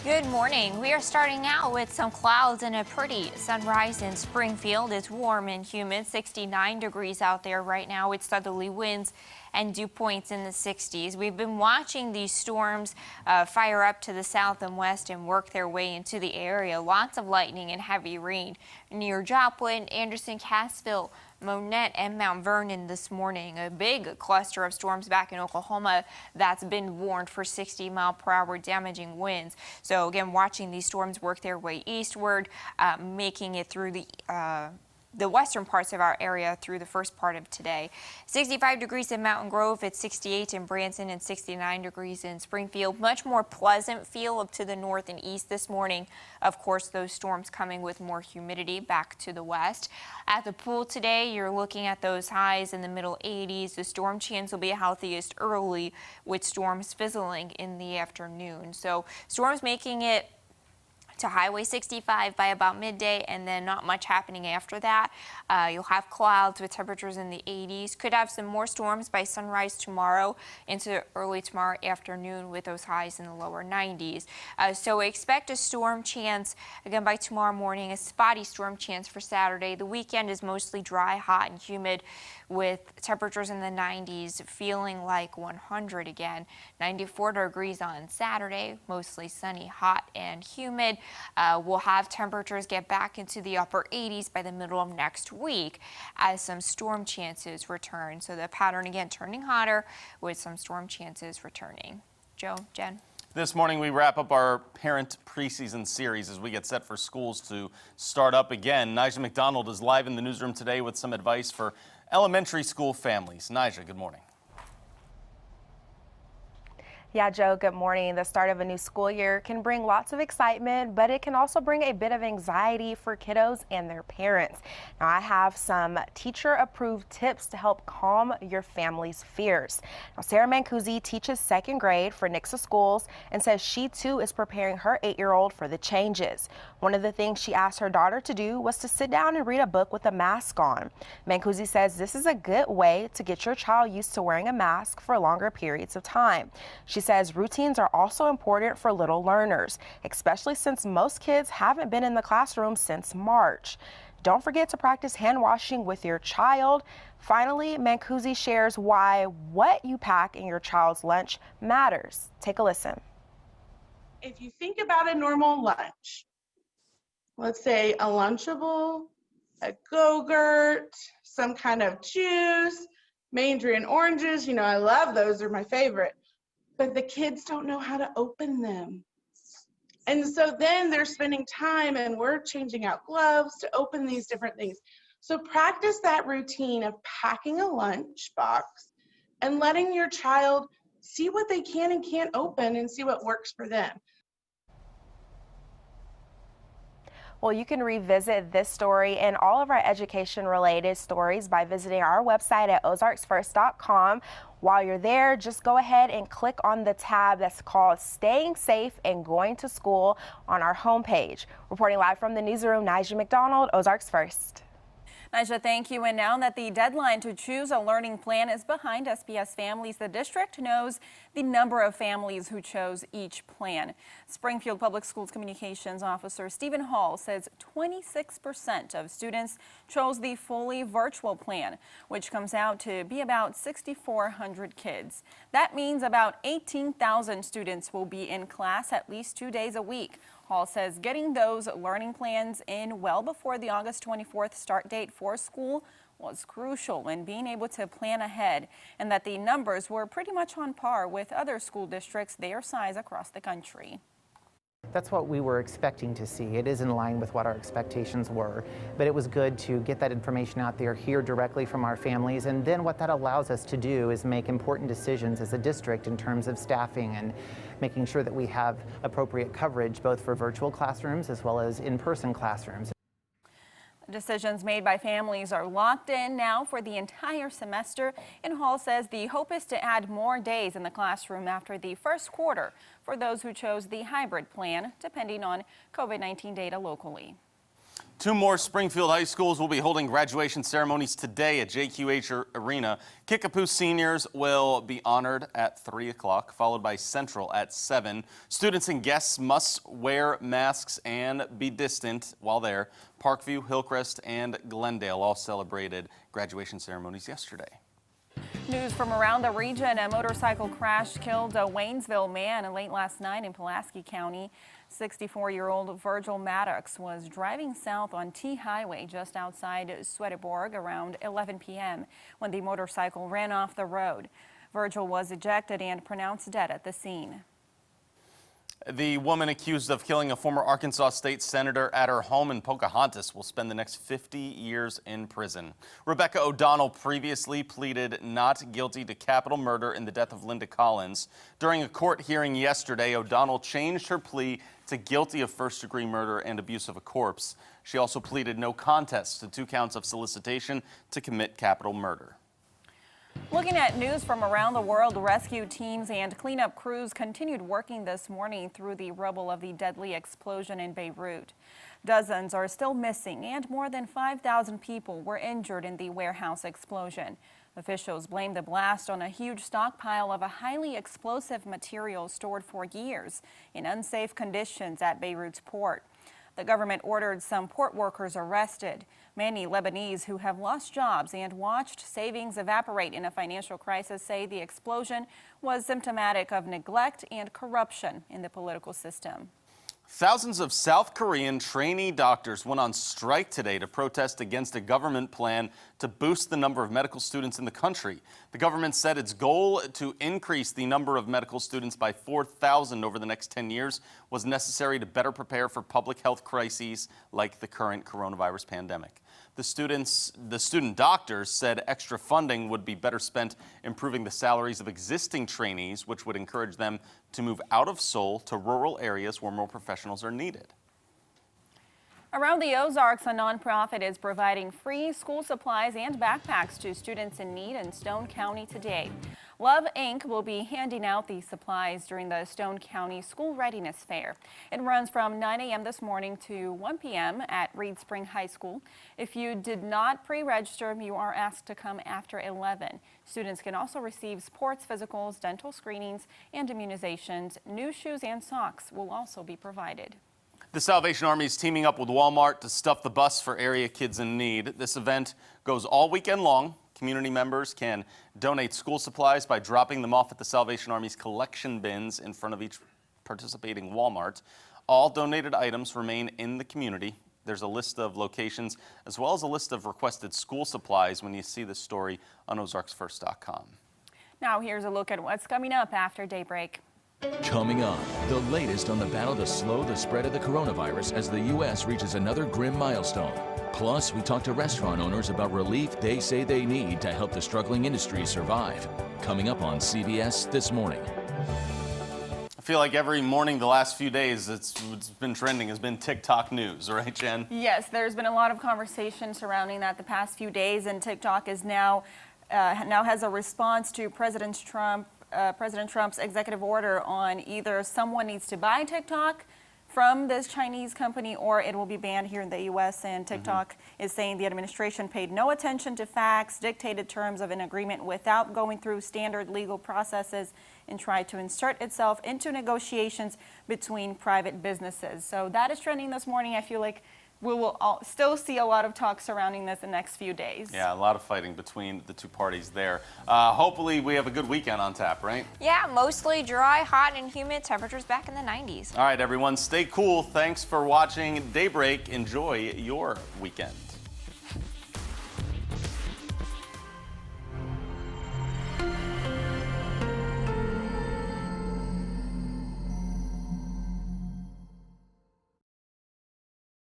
Good morning. We are starting out with some clouds and a pretty sunrise in Springfield. It's warm and humid, 69 degrees out there right now with southerly winds and dew points in the 60s. We've been watching these storms fire up to the south and west and work their way into the area. Lots of lightning and heavy rain near Joplin, Anderson, Cassville, Monette, and Mount Vernon this morning. A big cluster of storms back in Oklahoma that's been warned for 60-mile-per-hour damaging winds. So again, watching these storms work their way eastward, making it through the western parts of our area through the first part of today. 65 degrees in Mountain Grove, it's 68 in Branson, and 69 degrees in Springfield. Much more pleasant feel up to the north and east this morning. Of course, those storms coming with more humidity back to the west. At the pool today, you're looking at those highs in the middle 80s. The storm chance will be healthiest early with storms fizzling in the afternoon. So storms making it to Highway 65 by about midday, and then not much happening after that. You'll have clouds with temperatures in the 80s. Could have some more storms by sunrise tomorrow into early tomorrow afternoon with those highs in the lower 90s. So expect a storm chance again by tomorrow morning, a spotty storm chance for Saturday. The weekend is mostly dry, hot, and humid with temperatures in the 90s, feeling like 100 again. 94 degrees on Saturday, mostly sunny, hot, and humid. We'll have temperatures get back into the upper 80s by the middle of next week as some storm chances return. So the pattern again turning hotter with some storm chances returning. Joe, Jen. This morning we wrap up our parent preseason series as we get set for schools to start up again. Nigel McDonald is live in the newsroom today with some advice for elementary school families. Nigel, good morning. Yeah, Joe, good morning. The start of a new school year can bring lots of excitement, but it can also bring a bit of anxiety for kiddos and their parents. Now, I have some teacher-approved tips to help calm your family's fears. Now, Sarah Mancusi teaches second grade for Nixa Schools and says she, too, is preparing her 8-year-old for the changes. One of the things she asked her daughter to do was to sit down and read a book with a mask on. Mancusi says this is a good way to get your child used to wearing a mask for longer periods of time. She says routines are also important for little learners, especially since most kids haven't been in the classroom since March. Don't forget to practice hand washing with your child. Finally, Mancusi shares why what you pack in your child's lunch matters. Take a listen. If you think about a normal lunch, let's say a Lunchable, a Go-Gurt, some kind of juice, mandarin oranges, I love those, they're my favorite. But the kids don't know how to open them. And so then they're spending time and we're changing out gloves to open these different things. So practice that routine of packing a lunch box and letting your child see what they can and can't open and see what works for them. Well, you can revisit this story and all of our education-related stories by visiting our website at ozarksfirst.com. While you're there, just go ahead and click on the tab that's called Staying Safe and Going to School on our homepage. Reporting live from the newsroom, Nigel McDonald, Ozarks First. Nigel, thank you. And now that the deadline to choose a learning plan is behind SPS families, the district knows the number of families who chose each plan. Springfield Public Schools Communications Officer Stephen Hall says 26% of students chose the fully virtual plan, which comes out to be about 6,400 kids. That means about 18,000 students will be in class at least 2 days a week. Hall says getting those learning plans in well before the August 24th start date for school was crucial in being able to plan ahead, and that the numbers were pretty much on par with other school districts their size across the country. That's what we were expecting to see. It is in line with what our expectations were, but it was good to get that information out there, hear directly from our families, and then what that allows us to do is make important decisions as a district in terms of staffing and making sure that we have appropriate coverage both for virtual classrooms as well as in-person classrooms. Decisions made by families are locked in now for the entire semester, and Hall says the hope is to add more days in the classroom after the first quarter for those who chose the hybrid plan, depending on COVID-19 data locally. Two more Springfield high schools will be holding graduation ceremonies today at JQH Arena. Kickapoo seniors will be honored at 3 o'clock, followed by Central at 7. Students and guests must wear masks and be distant while there. Parkview, Hillcrest, and Glendale all celebrated graduation ceremonies yesterday. News from around the region. A motorcycle crash killed a Waynesville man late last night in Pulaski County. 64-year-old Virgil Maddox was driving south on T Highway just outside Swedenborg around 11 p.m. when the motorcycle ran off the road. Virgil was ejected and pronounced dead at the scene. The woman accused of killing a former Arkansas state senator at her home in Pocahontas will spend the next 50 years in prison. Rebecca O'Donnell previously pleaded not guilty to capital murder in the death of Linda Collins. During a court hearing yesterday, O'Donnell changed her plea to guilty of first-degree murder and abuse of a corpse. She also pleaded no contest to 2 counts of solicitation to commit capital murder. Looking at news from around the world, rescue teams and cleanup crews continued working this morning through the rubble of the deadly explosion in Beirut. Dozens are still missing and more than 5,000 people were injured in the warehouse explosion. Officials blame the blast on a huge stockpile of a highly explosive material stored for years in unsafe conditions at Beirut's port. The government ordered some port workers arrested. Many Lebanese who have lost jobs and watched savings evaporate in a financial crisis say the explosion was symptomatic of neglect and corruption in the political system. Thousands of South Korean trainee doctors went on strike today to protest against a government plan to boost the number of medical students in the country. The government said its goal to increase the number of medical students by 4,000 over the next 10 years was necessary to better prepare for public health crises like the current coronavirus pandemic. The student doctors said extra funding would be better spent improving the salaries of existing trainees, which would encourage them to move out of Seoul to rural areas where more professionals are needed. Around the Ozarks, a nonprofit is providing free school supplies and backpacks to students in need in Stone County today. Love Inc. will be handing out these supplies during the Stone County School Readiness Fair. It runs from 9 a.m. this morning to 1 p.m. at Reed Spring High School. If you did not pre-register, you are asked to come after 11. Students can also receive sports physicals, dental screenings, and immunizations. New shoes and socks will also be provided. The Salvation Army is teaming up with Walmart to stuff the bus for area kids in need. This event goes all weekend long. Community members can donate school supplies by dropping them off at the Salvation Army's collection bins in front of each participating Walmart. All donated items remain in the community. There's a list of locations as well as a list of requested school supplies when you see this story on OzarksFirst.com. Now here's a look at what's coming up after Daybreak. Coming up, the latest on the battle to slow the spread of the coronavirus as the U.S. reaches another grim milestone. Plus, we talk to restaurant owners about relief they say they need to help the struggling industry survive. Coming up on CBS This Morning. I feel like every morning the last few days it's been trending has been TikTok news, right, Jen? Yes, there's been a lot of conversation surrounding that the past few days, and TikTok is now has a response to President Trump's executive order on either someone needs to buy TikTok from this Chinese company or it will be banned here in the U.S. And TikTok is saying the administration paid no attention to facts, dictated terms of an agreement without going through standard legal processes, and tried to insert itself into negotiations between private businesses. So that is trending this morning. I feel like we will still see a lot of talk surrounding this the next few days. Yeah, a lot of fighting between the two parties there. Hopefully we have a good weekend on tap, right? Yeah, mostly dry, hot, and humid. Temperatures back in the 90s. All right, everyone, stay cool. Thanks for watching Daybreak. Enjoy your weekend.